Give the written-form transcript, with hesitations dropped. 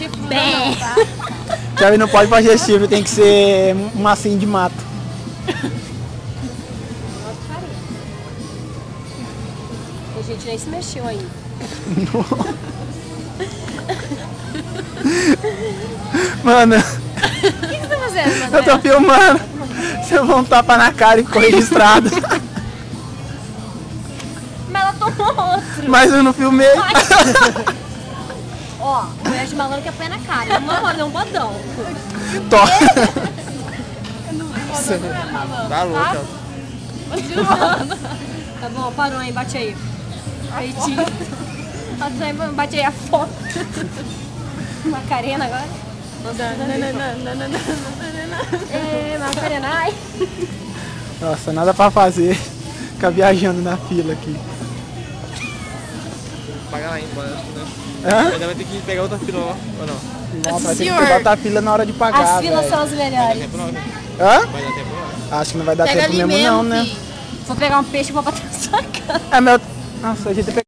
chifre não, Bem. tá? Chave não pode fazer chifre, tem que ser um massinho de mato. A gente nem se mexeu ainda. Mano, O que você tá fazendo, Manuel? eu tô filmando. Você vai um tapa na cara e ficou registrado. Mas ela tomou outro. Mas eu não filmei. Ó, mulher de malandro que apanha na cara. Não pode dar um bodão. Tá louca. Tá bom, parou aí, bate aí. Peitinho. Bate aí a foto. Macarena agora. Macarena, ai. Nossa, nada pra fazer. Ficar viajando na fila aqui. Pagar lá embora, né? Hã? Ainda vai ter que pegar outra fila, ou não? Nossa, vai ter que botar a fila na hora de pagar, As filas velho. são as melhores. Tempo não, né? Hã? Vai dar tempo não. Acho que não vai dar Pega tempo ali mesmo mesmo, não, né? filho. Vou pegar um peixe e vou botar na sua cara. É meu... Nossa, a gente